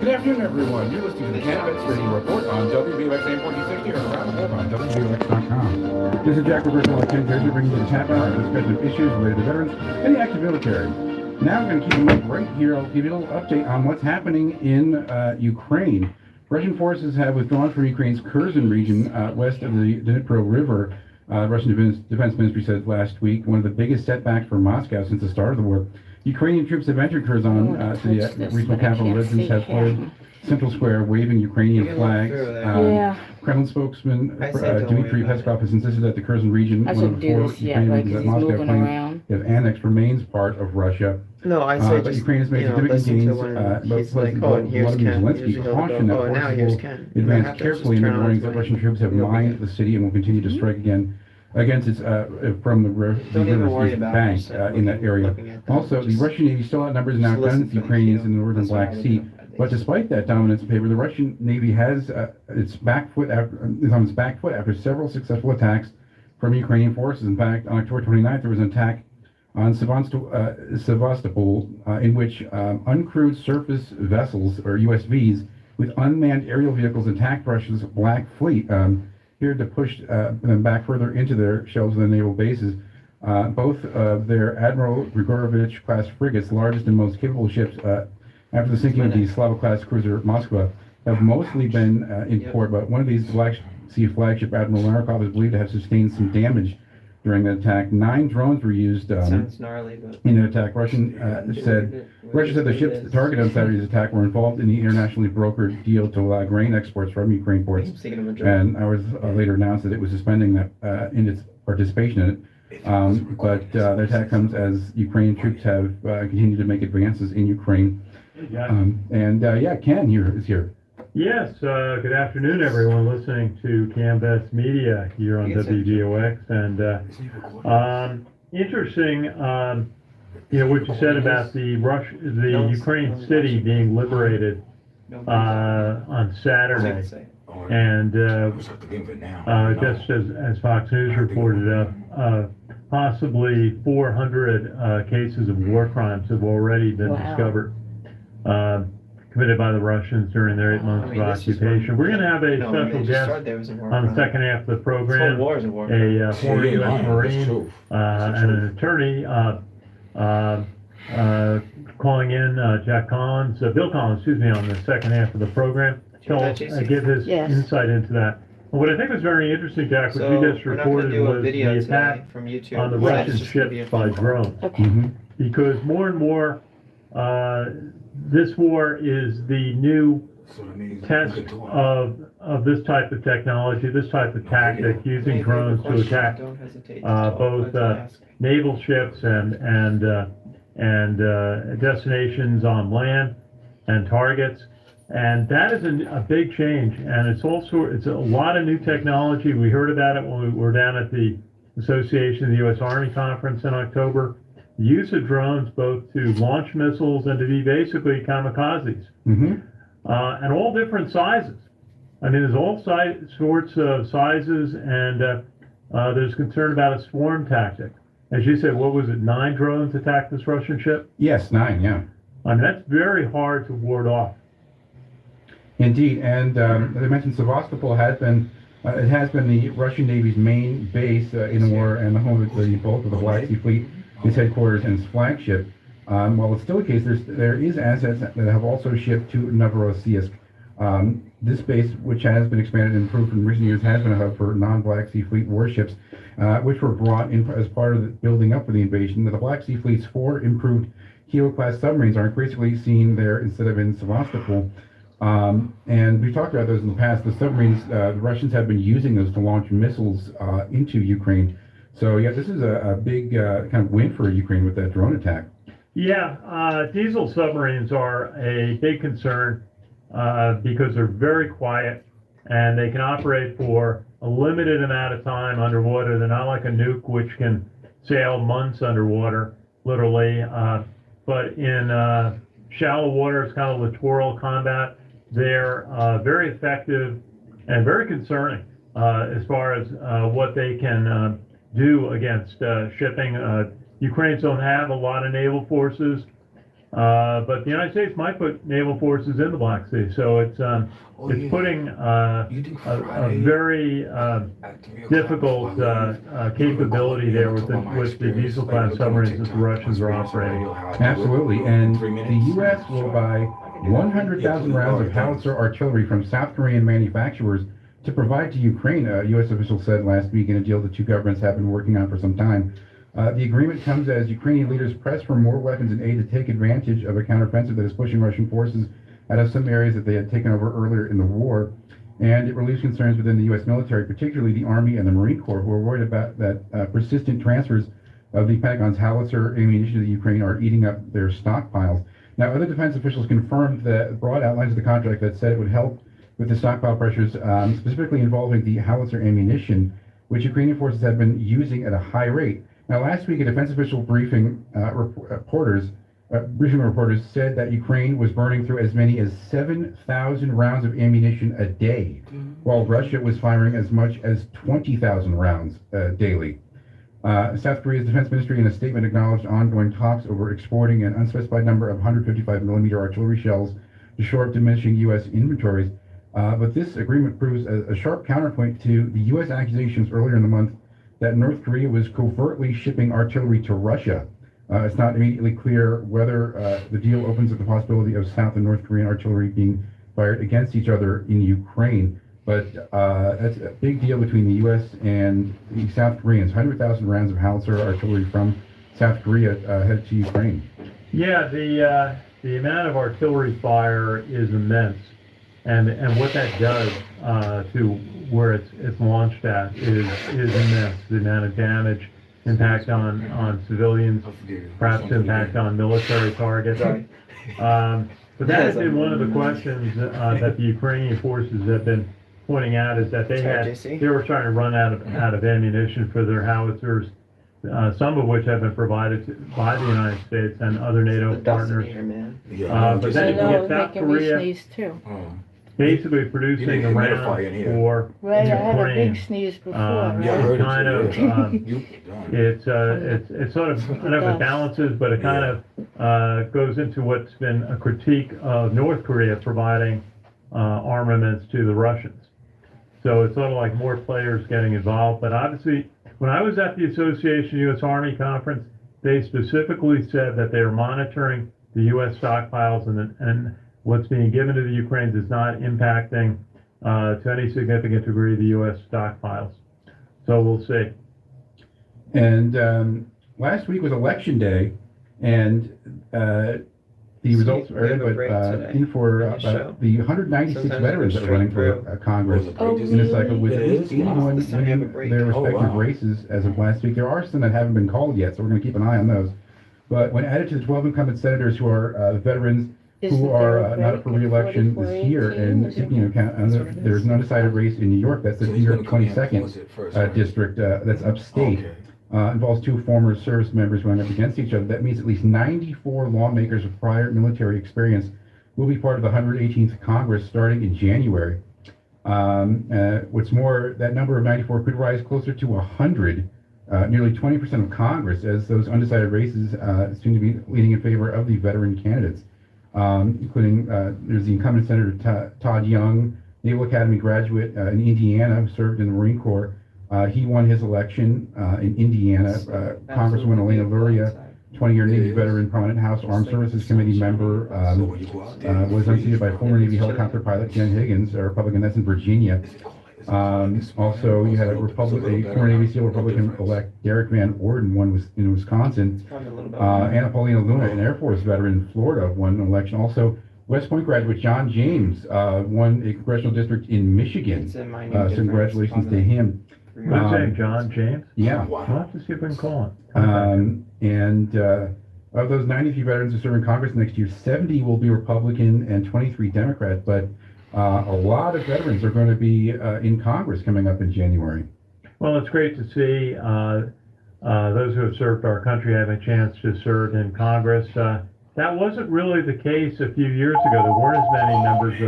Good afternoon, everyone. You're listening to the CaMMVetsMedia Report on WVOX AM 1460 or around the world on WVOX.com. This is Jack Rochelle at 10:30, bringing you the tap hour and discussion of issues related to veterans and the active military. Now we're going to keep you right here. I'll give you a little update on what's happening in Ukraine. Russian forces have withdrawn from Ukraine's Kherson region west of the Dnipro River. Russian Defense Ministry said last week, one of the biggest setbacks for Moscow since the start of the war. Ukrainian troops have entered Kherson to the regional capital. Residents have fled Central Square waving Ukrainian flags. Kremlin spokesman Dmitry Peskov has insisted that the Kherson region, one of the four Ukrainian regions that Moscow claims have annexed, remains part of Russia. No, I say but Ukraine has made significant gains. Zelensky cautioned that forces will advance carefully in the warnings that Russian troops have mined the city and will continue to strike again against its from the river's bank in that area. Also, the Russian Navy still outnumbers and outguns the Ukrainians in the northern Black Sea. But despite that dominance in paper, the Russian Navy has is on its back foot after several successful attacks from Ukrainian forces. In fact, on October 29th, there was an attack on Sevastopol in which uncrewed surface vessels, or USVs, with unmanned aerial vehicles attacked Russia's Black Fleet, here to push them back further into their shelves of the naval bases. Both of their Admiral Grigorovich-class frigates, largest and most capable ships after the sinking of the Slava-class cruiser Moskva, have mostly been in port, but one of these Black Sea flagship, Admiral Larikov, is believed to have sustained some damage during the attack. 9 drones were used Sounds gnarly, but in the attack. Russia said the ships targeted on Saturday's attack were involved in the internationally brokered deal to allow grain exports from Ukraine ports, and hours later announced that it was suspending that in its participation in it. But the attack comes as Ukrainian troops have continued to make advances in Ukraine. Ken is here. Yes, good afternoon, everyone listening to CaMMVetsMedia here on WVOX. And interesting, what you said about the Ukraine city being liberated on Saturday. And just as Fox News reported, possibly 400 cases of war crimes have already been discovered. Committed by the Russians during their 8 months of occupation. We're going to have a special guest on the second half of the program, a former U.S. Marine and an attorney calling in, Bill Collins, on the second half of the program. He'll give his insight into that. And what I think was very interesting, Jack, what you just reported was the attack on the Russian ships by drone. Because more and more, this war is the new test of this type of technology, this type of tactic, using drones to attack both naval ships and destinations on land and targets. And that is a big change, and it's a lot of new technology. We heard about it when we were down at the Association of the U.S. Army Conference in October. The use of drones both to launch missiles and to be basically kamikazes, and all different sizes. I mean, there's all sorts of sizes, and there's concern about a swarm tactic. As you said, what was it, 9 drones attacked this Russian ship? Yes, 9, yeah. I mean, that's very hard to ward off. Indeed, and as I mentioned, Sevastopol has been the Russian Navy's main base in the war and the home of the bulk of the Black Sea Fleet, its headquarters and its flagship. While it's still the case, there is assets that have also shipped to Novorossiysk. This base, which has been expanded and improved in recent years, has been a hub for non-Black Sea Fleet warships, which were brought in as part of the building up for the invasion. The Black Sea Fleet's 4 improved Kilo-class submarines are increasingly seen there instead of in Sevastopol. And we've talked about those in the past. The submarines, the Russians have been using those to launch missiles into Ukraine. So, yeah, this is a big kind of win for Ukraine with that drone attack. Yeah, diesel submarines are a big concern because they're very quiet and they can operate for a limited amount of time underwater. They're not like a nuke, which can sail months underwater, literally. But in shallow water, it's kind of littoral combat. They're very effective and very concerning as far as what they can do against shipping. Ukrainians don't have a lot of naval forces. But the United States might put naval forces in the Black Sea, so it's putting a very difficult capability there with the diesel-class submarines that the Russians are operating. Absolutely, and the U.S. will buy 100,000 rounds of howitzer artillery from South Korean manufacturers to provide to Ukraine, a U.S. official said last week in a deal the two governments have been working on for some time. The agreement comes as Ukrainian leaders press for more weapons and aid to take advantage of a counteroffensive that is pushing Russian forces out of some areas that they had taken over earlier in the war. And it relieves concerns within the U.S. military, particularly the Army and the Marine Corps, who are worried about that persistent transfers of the Pentagon's howitzer ammunition to the Ukraine are eating up their stockpiles. Now, other defense officials confirmed the broad outlines of the contract that said it would help with the stockpile pressures, specifically involving the howitzer ammunition, which Ukrainian forces have been using at a high rate. Now, last week, a defense official briefing reporters said that Ukraine was burning through as many as 7,000 rounds of ammunition a day, while Russia was firing as much as 20,000 rounds daily. South Korea's defense ministry in a statement acknowledged ongoing talks over exporting an unspecified number of 155mm artillery shells to shore up diminishing U.S. inventories. But this agreement proves a sharp counterpoint to the U.S. accusations earlier in the month that North Korea was covertly shipping artillery to Russia. It's not immediately clear whether the deal opens up the possibility of South and North Korean artillery being fired against each other in Ukraine. But that's a big deal between the U.S. and the South Koreans. 100,000 rounds of howitzer artillery from South Korea headed to Ukraine. Yeah, the amount of artillery fire is immense. And what that does to where it's launched at is immense. The amount of damage, impact on civilians, perhaps impact on military targets. But that has been one of the questions that the Ukrainian forces have been pointing out, is that they were trying to run out of ammunition for their howitzers, some of which have been provided by the United States and other NATO partners. But then you get South Korea basically producing the rounds for Right, I had a Ukraine. big sneeze before, It's kind of, right? it's sort of, I don't know if it balances, but it kind of goes into what's been a critique of North Korea providing armaments to the Russians. So it's sort of like more players getting involved. But obviously, when I was at the Association U.S. Army conference, they specifically said that they are monitoring the U.S. stockpiles, and what's being given to the Ukrainians is not impacting to any significant degree the U.S. stockpiles. So we'll see. And last week was election day, and the results are in, for the 196 veterans that are running for Congress in a cycle with at least 81 winning their respective races as of last week. There are some that haven't been called yet, so we're going to keep an eye on those. But when added to the 12 incumbent senators who are veterans who are not up for re-election this year, and there's an undecided race in New York. That's the New York 22nd district that's upstate. Involves two former service members running up against each other. That means at least 94 lawmakers with prior military experience will be part of the 118th Congress starting in January. What's more, that number of 94 could rise closer to 100, nearly 20% of Congress, as those undecided races seem to be leaning in favor of the veteran candidates. Including there's the incumbent Senator Todd Young, Naval Academy graduate in Indiana, who served in the Marine Corps. He won his election in Indiana. Congresswoman Elena Luria, 20-year Navy veteran, prominent House Armed Services Committee member, was unseated by former Navy helicopter pilot Jen Higgins, a Republican. That's in Virginia. Also, you had a former Navy SEAL Republican-elect Derek Van Orden won in Wisconsin. Anna Paulina Luna, an Air Force veteran in Florida, won an election. Also, West Point graduate John James won a congressional district in Michigan. So congratulations to him. What's his name, John James? Yeah. We'll have to see if we can call him. And of those 93 veterans who serve in Congress next year, 70 will be Republican and 23 Democrat. But a lot of veterans are going to be in Congress coming up in January. Well, it's great to see those who have served our country have a chance to serve in Congress. That wasn't really the case a few years ago. There weren't as many members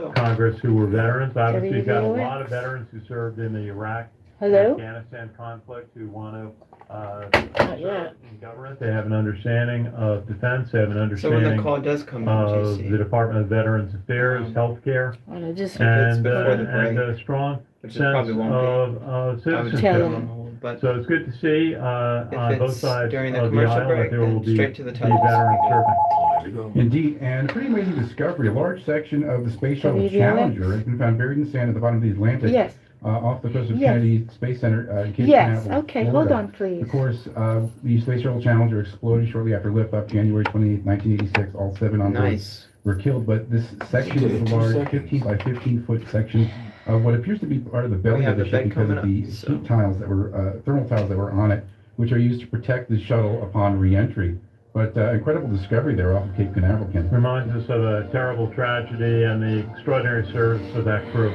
of Congress who were veterans. Obviously, you've got a lot of veterans who served in the Iraq, Afghanistan conflict who want to Not yet. in government, they have an understanding of defense, they have an So when the understanding call does come in, of the GC, Department of Veterans Affairs, healthcare, And I just, and before the a break, strong which sense it probably won't be. of I would just citizenship. put Tell them on them. hold, but So it's good to see on if both it's sides during the of the commercial aisle that break, there will then be straight to the veterans title. serving. Indeed, and a pretty amazing discovery. A large section of the Space Shuttle WVOX? Challenger has been found buried in sand at the bottom of the Atlantic. yes, Off the coast of Yes. Kennedy Space Center in Cape yes, Canaveral, okay, Florida. hold on, please. Of course, the Space Shuttle Challenger exploded shortly after liftoff, January 28, 1986. All 7 on board Nice. were killed, but this section is a large 15 by 15 foot section of what appears to be part of the belly have of the the ship bed because of coming the up, so- heat tiles that were, thermal tiles that were on it, which are used to protect the shuttle upon re-entry. But incredible discovery there off of Cape Canaveral, Ken. Reminds us of a terrible tragedy and the extraordinary service of that crew.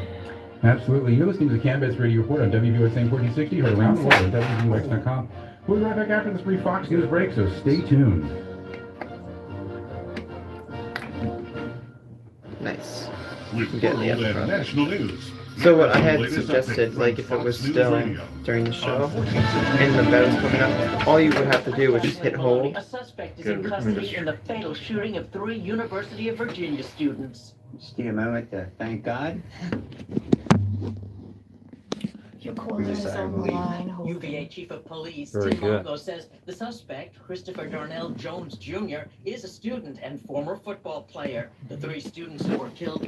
Absolutely. You're listening to the CaMMVets Radio Report on WVOX 1460, heard around the world at WVOX.com. We'll be right back after this brief Fox News break, so stay tuned. Nice. With Get the world and upfront. national news. So what I had Latest suggested, update like from if it was Fox News still Radio. during the show On 1460. and the bell was coming up, all you would have to do was just hit hold. A suspect is in custody in the fatal shooting of 3 University of Virginia students. Steve, I like that. Thank God. Your caller is on the line, hold UVA on. Chief of Police Very Tim good. Longo says the suspect, Christopher Darnell Jones Jr., is a student and former football player. The 3 students who were killed